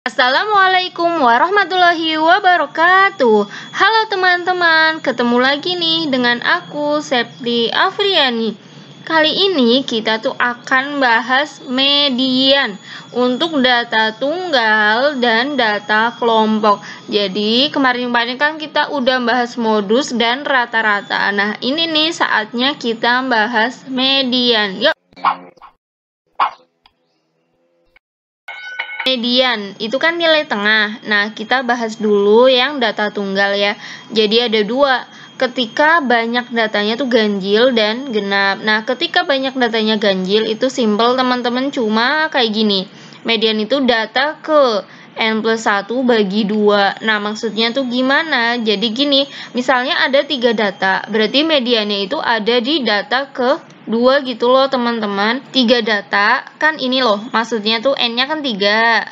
Assalamualaikum warahmatullahi wabarakatuh. Halo teman-teman, ketemu lagi nih dengan aku Septi Afriani. Kali ini kita tuh akan bahas median untuk data tunggal dan data kelompok. Jadi kemarin kan kita udah bahas modus dan rata-rata. Nah ini nih saatnya kita bahas median. Yuk. Median itu kan nilai tengah. Nah, kita bahas dulu yang data tunggal ya. Jadi ada dua. Ketika banyak datanya tuh ganjil dan genap. Nah, ketika banyak datanya ganjil itu simple teman-teman, cuma kayak gini. Median itu data ke n+1 bagi 2. Nah, maksudnya tuh gimana? Jadi gini, misalnya ada 3 data, berarti mediannya itu ada di data ke 2 gitu loh teman-teman. 3 data kan ini loh, maksudnya tuh n-nya kan 3.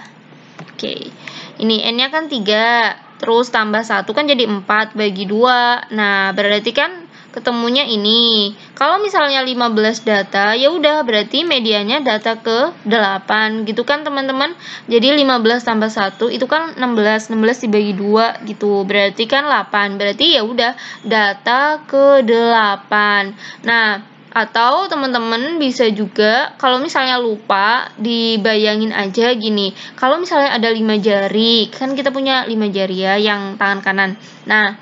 Oke, ini n-nya kan 3. Terus tambah 1 kan jadi 4 bagi 2. Nah, berarti kan ketemunya ini. Kalau misalnya 15 data, ya udah berarti mediannya data ke 8 gitu kan teman-teman. Jadi 15 tambah 1 itu kan 16. 16 dibagi 2 gitu. Berarti kan 8. Berarti ya udah data ke 8. Nah, atau teman-teman bisa juga kalau misalnya lupa dibayangin aja gini. Kalau misalnya ada 5 jari, kan kita punya 5 jari ya yang tangan kanan. Nah,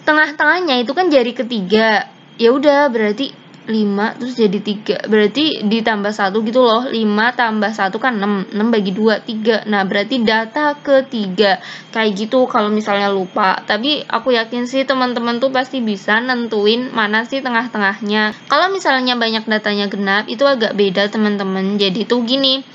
tengah-tengahnya itu kan jari ketiga. Ya udah berarti 5 terus jadi 3. Berarti ditambah 1 gitu loh. 5 tambah 1 kan 6. 6 bagi 2 3. Nah, berarti data ketiga. Kayak gitu kalau misalnya lupa. Tapi aku yakin sih teman-teman tuh pasti bisa nentuin mana sih tengah-tengahnya. Kalau misalnya banyak datanya genap itu agak beda teman-teman. Jadi tuh gini.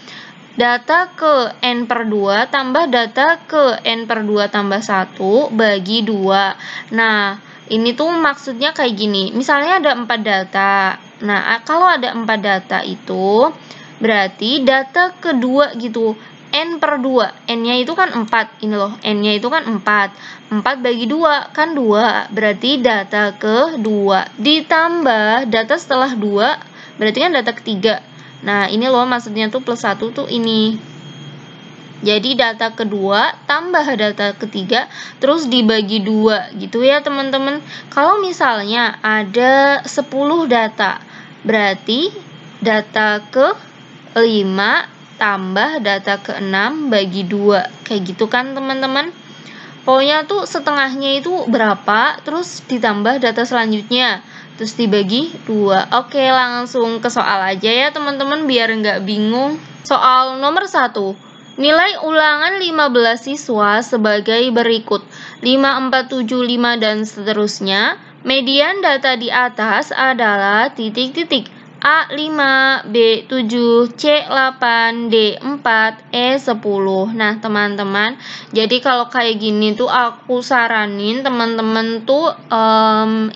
Data ke n/2 tambah data ke n/2 tambah 1 bagi 2. Nah, ini tuh maksudnya kayak gini. Misalnya ada 4 data. Nah, kalau ada 4 data itu berarti data kedua gitu. n/2. N-nya itu kan 4. Ini loh, n-nya itu kan 4. 4 bagi 2 kan 2. Berarti data kedua. Ditambah data setelah 2 berarti kan data ketiga. Nah, ini loh maksudnya tuh plus 1 tuh ini. Jadi data kedua tambah data ketiga terus dibagi 2 gitu ya teman-teman. Kalau misalnya ada 10 data, berarti data ke 5 tambah data ke 6 bagi 2. Kayak gitu kan teman-teman. Pokoknya tuh setengahnya itu berapa, terus ditambah data selanjutnya. Terus dibagi 2. Oke, langsung ke soal aja ya teman-teman biar nggak bingung. Soal nomor 1. Nilai ulangan 15 siswa sebagai berikut. 5, 4, 7, 5 dan seterusnya. Median data di atas adalah titik-titik. A5, B7, C8, D4, E10. Nah, teman-teman, jadi kalau kayak gini tuh aku saranin teman-teman tuh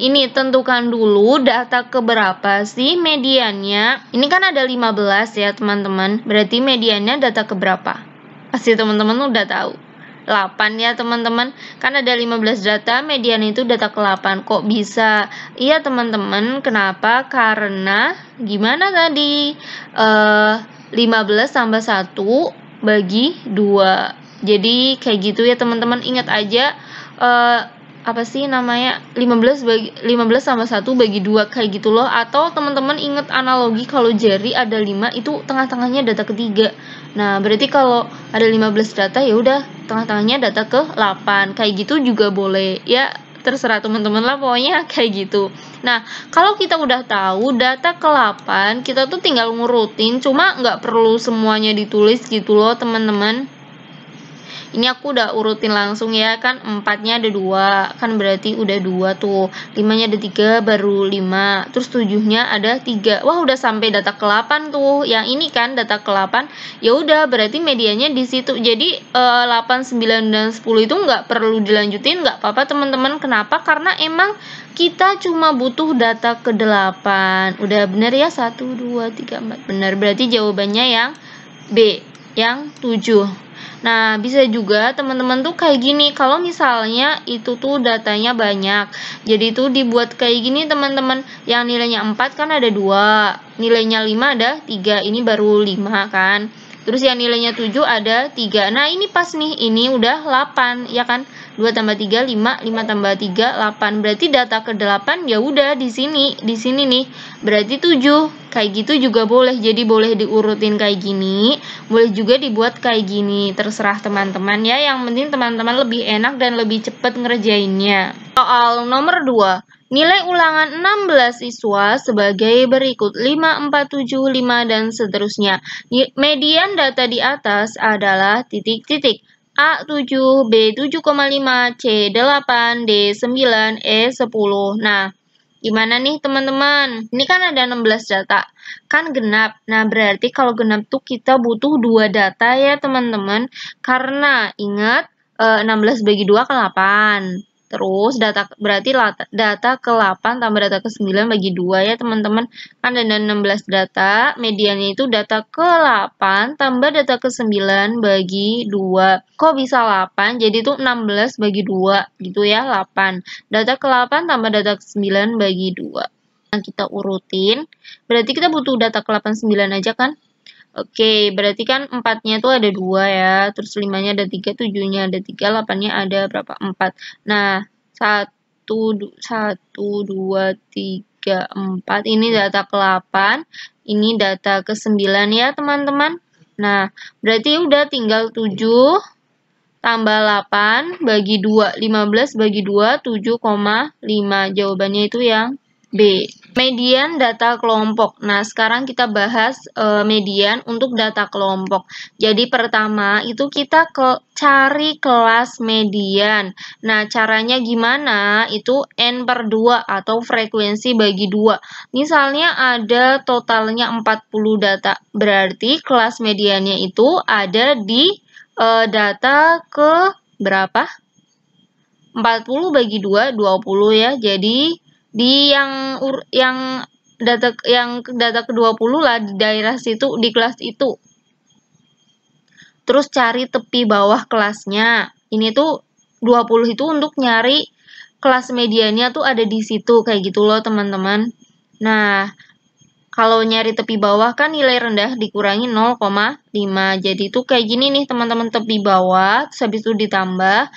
ini tentukan dulu data keberapa sih mediannya. Ini kan ada 15 ya, teman-teman. Berarti mediannya data keberapa? Pasti teman-teman udah tahu. 8 ya teman-teman, kan ada 15 data, median itu data ke-8. Kok bisa? Iya teman-teman, kenapa? Karena gimana tadi? 15 tambah 1 bagi 2. Jadi kayak gitu ya teman-teman, ingat aja apa sih namanya? 15 tambah 1 bagi 2 kayak gitu loh. Atau teman-teman ingat analogi kalau jari ada 5 itu tengah-tengahnya data ketiga. Nah, berarti kalau ada 15 data ya udah tengah-tengahnya data ke-8. Kayak gitu juga boleh. Ya, terserah teman-teman lah pokoknya kayak gitu. Nah, kalau kita udah tahu data ke-8, kita tuh tinggal ngurutin, cuma nggak perlu semuanya ditulis gitu loh, teman-teman. Ini aku udah urutin langsung ya, kan 4-nya ada 2, kan berarti udah 2 tuh. 5-nya ada 3, baru 5. Terus 7-nya ada 3. Wah, udah sampai data ke-8 tuh. Yang ini kan data ke-8. Ya udah, berarti medianya di situ. Jadi 8, 9 dan 10 itu nggak perlu dilanjutin, nggak apa-apa teman-teman. Kenapa? Karena emang kita cuma butuh data ke-8. Udah bener ya? 1 2 3 4. Bener. Berarti jawabannya yang B, yang 7. Nah, bisa juga teman-teman tuh kayak gini. Kalau misalnya itu tuh datanya banyak, jadi tuh dibuat kayak gini teman-teman. Yang nilainya 4 kan ada 2, nilainya 5 ada 3, ini baru 5 kan. Terus yang nilainya 7 ada 3. Nah, ini pas nih. Ini udah 8, ya kan? 2 tambah 3 5, 5 tambah 3 8. Berarti data ke-8 ya udah di sini nih. Berarti 7. Kayak gitu juga boleh. Jadi boleh diurutin kayak gini, boleh juga dibuat kayak gini. Terserah teman-teman ya. Yang penting teman-teman lebih enak dan lebih cepat ngerjainnya. Soal nomor 2. Nilai ulangan 16 siswa sebagai berikut 5, 4, 7, 5, dan seterusnya. Median data di atas adalah titik-titik. A 7, B 7,5, C 8, D 9, E 10. Nah, gimana nih teman-teman? Ini kan ada 16 data. Kan genap. Nah, berarti kalau genap tuh kita butuh 2 data ya teman-teman. Karena ingat 16 bagi 2 kan 8. Terus berarti data ke-8 tambah data ke-9 bagi 2 ya teman-teman. Kan ada 16 data, mediannya itu data ke-8 tambah data ke-9 bagi 2. Kok bisa 8? Jadi itu 16 bagi 2 gitu ya, 8. Data ke-8 tambah data ke-9 bagi 2. Nah, kita urutin. Berarti kita butuh data ke-8 9 aja kan? Oke, berarti kan 4-nya tuh ada 2 ya, terus 5-nya ada 3, 7-nya ada 3, 8-nya ada berapa? 4. Nah, 1, 2, 3, 4, ini data ke-8, ini data ke-9 ya teman-teman. Nah, berarti udah tinggal 7 tambah 8 bagi 2, 15 bagi 2, 7,5. Jawabannya itu yang B. Median data kelompok. Nah, sekarang kita bahas median untuk data kelompok. Jadi pertama itu kita cari kelas median. Nah, caranya gimana? Itu N/2 atau frekuensi bagi 2. Misalnya ada totalnya 40 data. Berarti kelas mediannya itu ada di data ke berapa? 40 bagi 2, 20 ya. Jadi di yang data ke-20 lah di daerah situ, di kelas itu. Terus cari tepi bawah kelasnya. Ini tuh 20 itu untuk nyari kelas mediannya tuh ada di situ kayak gitu loh, teman-teman. Nah, kalau nyari tepi bawah kan nilai rendah dikurangi 0,5. Jadi itu kayak gini nih teman-teman, tepi bawah, terus habis itu ditambah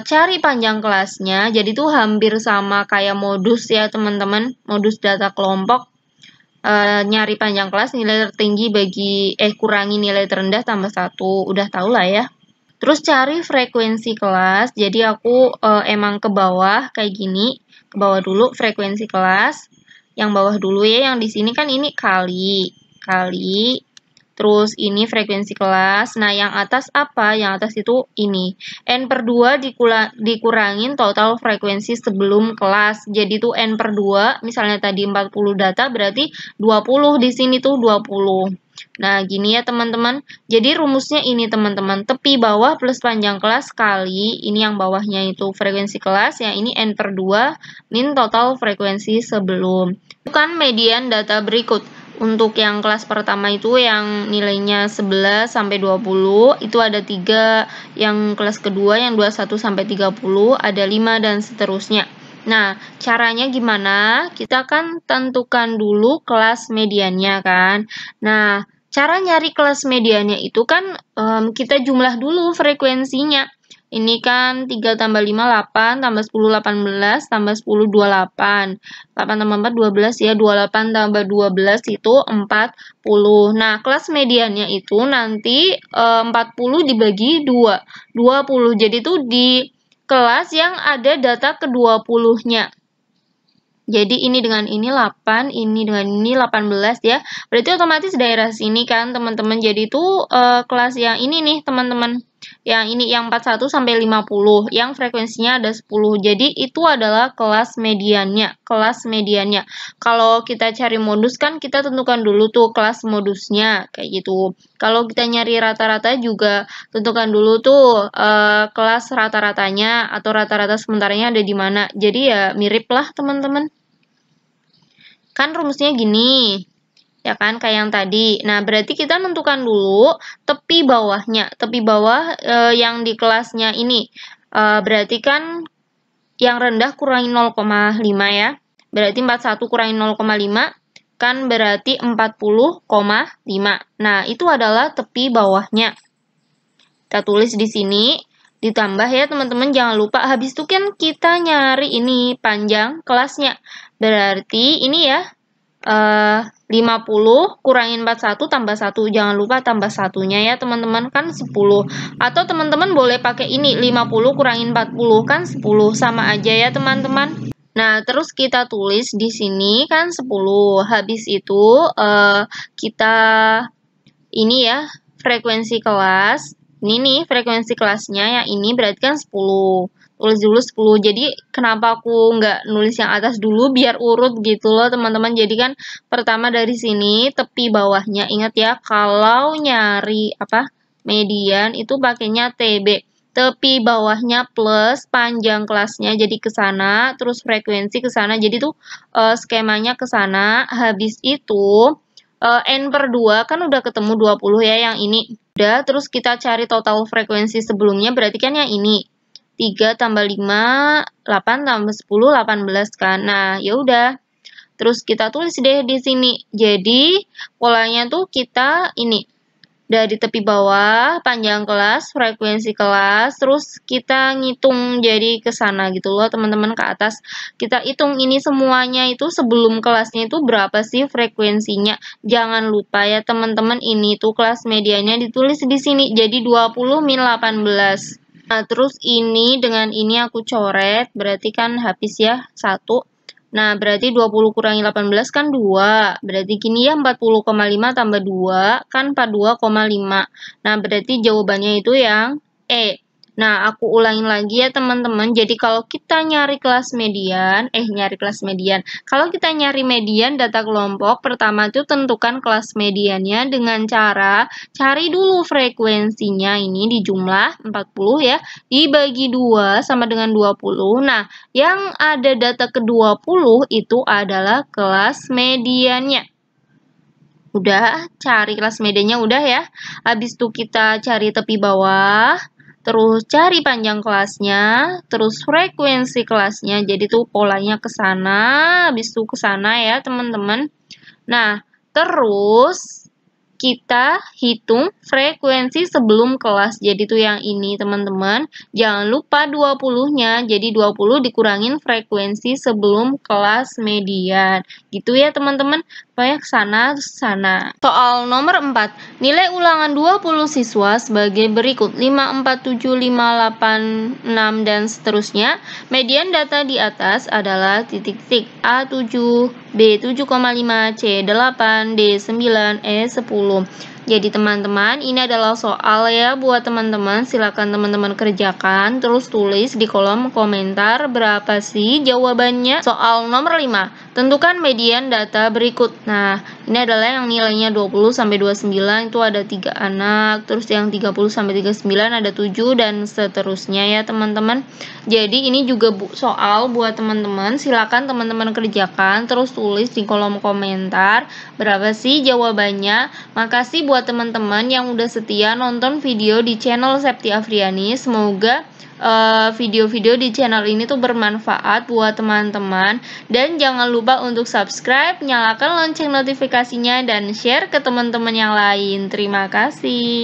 cari panjang kelasnya. Jadi itu hampir sama kayak modus ya teman-teman, modus data kelompok. Nyari panjang kelas, nilai tertinggi kurangi nilai terendah tambah 1. Udah tau lah ya. Terus cari frekuensi kelas. Jadi aku emang ke bawah kayak gini, ke bawah dulu frekuensi kelas. Yang bawah dulu ya, yang di sini kan ini kali. Terus ini frekuensi kelas. Nah, yang atas apa? Yang atas itu ini. N/2 dikurangin total frekuensi sebelum kelas. Jadi itu N/2, misalnya tadi 40 data, berarti 20 di sini tuh 20. Nah, gini ya teman-teman. Jadi rumusnya ini teman-teman. Tepi bawah plus panjang kelas kali, ini yang bawahnya itu frekuensi kelas, yang ini N/2 min total frekuensi sebelum. Bukan median data berikut. Untuk yang kelas pertama itu yang nilainya 11 sampai 20, itu ada 3. Yang kelas kedua yang 21 sampai 30 ada 5 dan seterusnya. Nah, caranya gimana? Kita kan tentukan dulu kelas mediannya kan. Nah, cara nyari kelas mediannya itu kan kita jumlah dulu frekuensinya. Ini kan 3 tambah 5, 8, tambah 10, 18, tambah 10, 28. 8 tambah 4, 12 ya. 28 tambah 12 itu 40. Nah, kelas mediannya itu nanti 40 dibagi 2. 20. Jadi itu di kelas yang ada data ke-20-nya. Jadi ini dengan ini 8, ini dengan ini 18 ya. Berarti otomatis daerah sini kan teman-teman. Jadi itu kelas yang ini nih teman-teman. Yang ini yang 41 sampai 50, yang frekuensinya ada 10. Jadi itu adalah kelas mediannya, Kalau kita cari modus kan kita tentukan dulu tuh kelas modusnya kayak gitu. Kalau kita nyari rata-rata juga tentukan dulu tuh kelas rata-ratanya atau rata-rata sementaranya ada di mana. Jadi ya mirip lah teman-teman. Kan rumusnya gini. Ya kan, kayak yang tadi. Nah, berarti kita tentukan dulu tepi bawahnya. Tepi bawah yang di kelasnya ini. Berarti kan yang rendah kurangi 0,5 ya. Berarti 41 kurangi 0,5. kan berarti 40,5. Nah, itu adalah tepi bawahnya. Kita tulis di sini, ditambah ya teman-teman, jangan lupa habis itu kan kita nyari ini panjang kelasnya. Berarti ini ya 50 kurangin 41 tambah 1. Jangan lupa tambah satunya ya teman-teman, kan 10. Atau teman-teman boleh pakai ini 50 kurangin 40 kan 10, sama aja ya teman-teman. Nah, terus kita tulis di sini kan 10. Habis itu kita ini ya frekuensi kelas. Ini nih frekuensi kelasnya yang ini berarti kan 10. Tulis dulu 10. Jadi kenapa aku nggak nulis yang atas dulu biar urut gitu loh teman-teman. Jadi kan pertama dari sini tepi bawahnya, ingat ya kalau nyari median itu pakainya TB. Tepi bawahnya plus panjang kelasnya jadi ke sana, terus frekuensi ke sana. Jadi tuh skemanya ke sana. Habis itu N/2 kan udah ketemu 20 ya yang ini. Udah, terus kita cari total frekuensi sebelumnya berarti kan yang ini. 3 tambah 5, 8 tambah 10, 18 kan. Nah, ya udah. Terus kita tulis deh di sini. Jadi, polanya tuh kita ini. Dari tepi bawah, panjang kelas, frekuensi kelas, terus kita ngitung jadi ke sana gitu loh teman-teman, ke atas. Kita hitung ini semuanya itu sebelum kelasnya itu berapa sih frekuensinya. Jangan lupa ya teman-teman, ini tuh kelas medianya ditulis di sini. Jadi 20 min 18. Nah, terus ini dengan ini aku coret, berarti kan habis ya 1. Nah, berarti 20 kurangi 18 kan 2. Berarti gini ya 40,5 tambah 2 kan 42,5. Nah, berarti jawabannya itu yang E. Nah, aku ulangin lagi ya teman-teman. Jadi kalau kita nyari kelas median, Kalau kita nyari median data kelompok, pertama itu tentukan kelas mediannya dengan cara cari dulu frekuensinya ini di jumlah 40 ya, dibagi 2 sama dengan 20. Nah, yang ada data ke-20 itu adalah kelas mediannya. Udah, cari kelas mediannya udah ya. Habis itu kita cari tepi bawah. Terus cari panjang kelasnya, terus frekuensi kelasnya. Jadi tuh polanya ke sana, habis itu ke sana ya, teman-teman. Nah, terus kita hitung frekuensi sebelum kelas. Jadi tuh yang ini, teman-teman. Jangan lupa 20-nya. Jadi 20 dikurangin frekuensi sebelum kelas median. Gitu ya, teman-teman. Pokoknya ke sana. Soal nomor 4. Nilai ulangan 20 siswa sebagai berikut. 5, 4, 7, 5, 8, 6, dan seterusnya. Median data di atas adalah titik-titik A7, B 7,5, C 8, D 9, E 10. Jadi teman-teman, ini adalah soal ya buat teman-teman. Silakan teman-teman kerjakan, terus tulis di kolom komentar berapa sih jawabannya. Soal nomor 5. Tentukan median data berikut. Nah, ini adalah yang nilainya 20 sampai 29 itu ada 3 anak, terus yang 30 sampai 39 ada 7 dan seterusnya ya, teman-teman. Jadi ini juga soal buat teman-teman. Silakan teman-teman kerjakan, terus tulis di kolom komentar berapa sih jawabannya. Makasih buat teman-teman yang udah setia nonton video di channel Septi Afriani. Semoga video-video di channel ini tuh bermanfaat buat teman-teman, dan jangan lupa untuk subscribe, nyalakan lonceng notifikasinya, dan share ke teman-teman yang lain. Terima kasih.